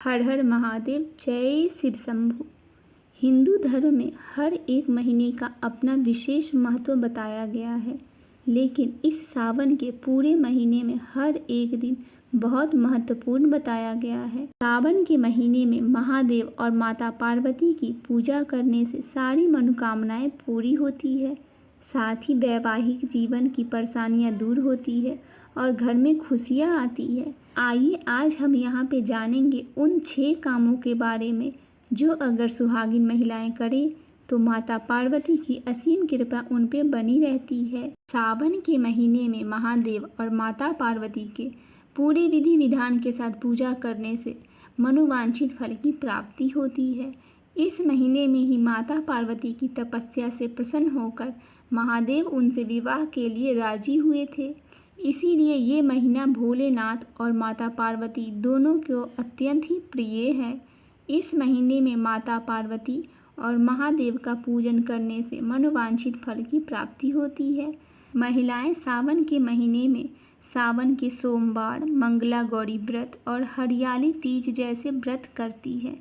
हर हर महादेव, जय शिव शंभु। हिंदू धर्म में हर एक महीने का अपना विशेष महत्व बताया गया है, लेकिन इस सावन के पूरे महीने में हर एक दिन बहुत महत्वपूर्ण बताया गया है। सावन के महीने में महादेव और माता पार्वती की पूजा करने से सारी मनोकामनाएं पूरी होती है, साथ ही वैवाहिक जीवन की परेशानियां दूर होती है और घर में खुशियां आती है। आइए आज हम यहाँ पे जानेंगे उन 6 कामों के बारे में जो अगर सुहागिन महिलाएं करें तो माता पार्वती की असीम कृपा उन पे बनी रहती है। सावन के महीने में महादेव और माता पार्वती के पूरे विधि विधान के साथ पूजा करने से मनोवांछित फल की प्राप्ति होती है। इस महीने में ही माता पार्वती की तपस्या से प्रसन्न होकर महादेव उनसे विवाह के लिए राजी हुए थे। इसीलिए ये महीना भोलेनाथ और माता पार्वती दोनों को अत्यंत ही प्रिय है। इस महीने में माता पार्वती और महादेव का पूजन करने से मनोवांछित फल की प्राप्ति होती है। महिलाएं सावन के महीने में सावन के सोमवार, मंगला गौरी व्रत और हरियाली तीज जैसे व्रत करती है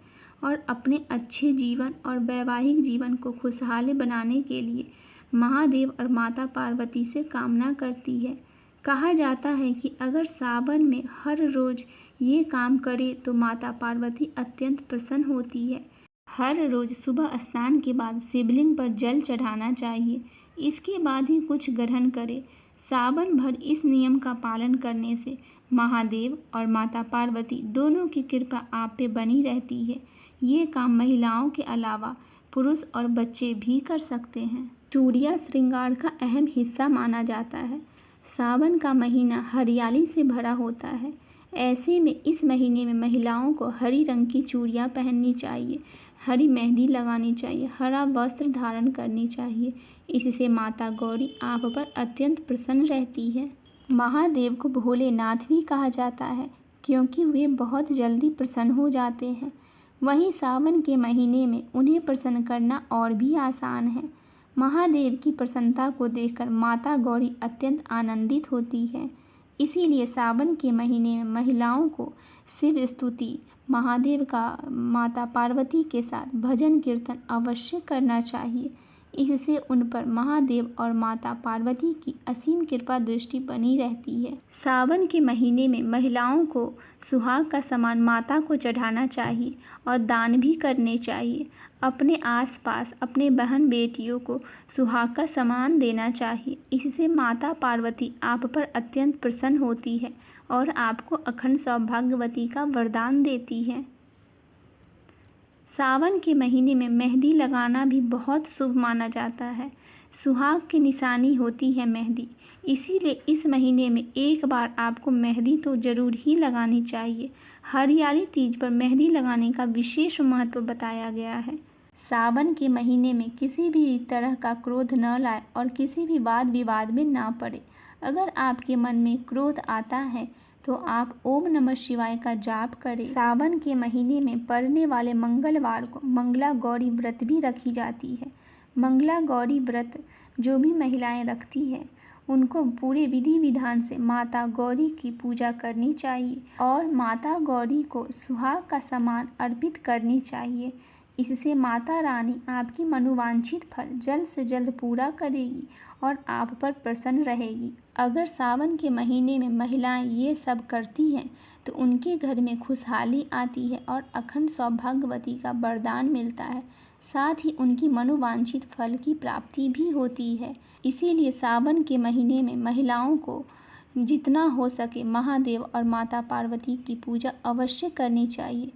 और अपने अच्छे जीवन और वैवाहिक जीवन को खुशहाल बनाने के लिए महादेव और माता पार्वती से कामना करती है। कहा जाता है कि अगर सावन में हर रोज ये काम करे तो माता पार्वती अत्यंत प्रसन्न होती है। हर रोज सुबह स्नान के बाद शिवलिंग पर जल चढ़ाना चाहिए, इसके बाद ही कुछ ग्रहण करे। सावन भर इस नियम का पालन करने से महादेव और माता पार्वती दोनों की कृपा आप पे बनी रहती है। ये काम महिलाओं के अलावा पुरुष और बच्चे भी कर सकते हैं। चूड़ियाँ श्रृंगार का अहम हिस्सा माना जाता है। सावन का महीना हरियाली से भरा होता है। ऐसे में इस महीने में महिलाओं को हरी रंग की चूड़ियाँ पहननी चाहिए, हरी मेहंदी लगानी चाहिए, हरा वस्त्र धारण करनी चाहिए। इससे माता गौरी आप पर अत्यंत प्रसन्न रहती है। महादेव को भोलेनाथ भी कहा जाता है क्योंकि वे बहुत जल्दी प्रसन्न हो जाते हैं। वहीं सावन के महीने में उन्हें प्रसन्न करना और भी आसान है। महादेव की प्रसन्नता को देखकर माता गौरी अत्यंत आनंदित होती है। इसीलिए सावन के महीने में महिलाओं को शिव स्तुति, महादेव का माता पार्वती के साथ भजन कीर्तन अवश्य करना चाहिए। इससे उन पर महादेव और माता पार्वती की असीम कृपा दृष्टि बनी रहती है। सावन के महीने में महिलाओं को सुहाग का सामान माता को चढ़ाना चाहिए और दान भी करने चाहिए। अपने आसपास अपने बहन बेटियों को सुहाग का सामान देना चाहिए। इससे माता पार्वती आप पर अत्यंत प्रसन्न होती है और आपको अखंड सौभाग्यवती का वरदान देती है। सावन के महीने में मेहंदी लगाना भी बहुत शुभ माना जाता है। सुहाग की निशानी होती है मेहंदी, इसीलिए इस महीने में एक बार आपको मेहंदी तो ज़रूर ही लगानी चाहिए। हरियाली तीज पर मेहंदी लगाने का विशेष महत्व बताया गया है। सावन के महीने में किसी भी तरह का क्रोध न लाए और किसी भी वाद विवाद में ना पड़े। अगर आपके मन में क्रोध आता है तो आप ओम नमः शिवाय का जाप करें। सावन के महीने में पड़ने वाले मंगलवार को मंगला गौरी व्रत भी रखी जाती है। मंगला गौरी व्रत जो भी महिलाएं रखती हैं उनको पूरे विधि विधान से माता गौरी की पूजा करनी चाहिए और माता गौरी को सुहाग का सामान अर्पित करनी चाहिए। इससे माता रानी आपकी मनोवांछित फल जल्द से जल्द पूरा करेगी और आप पर प्रसन्न रहेगी। अगर सावन के महीने में महिलाएं ये सब करती हैं तो उनके घर में खुशहाली आती है और अखंड सौभाग्यवती का वरदान मिलता है। साथ ही उनकी मनोवांछित फल की प्राप्ति भी होती है। इसीलिए सावन के महीने में महिलाओं को जितना हो सके महादेव और माता पार्वती की पूजा अवश्य करनी चाहिए।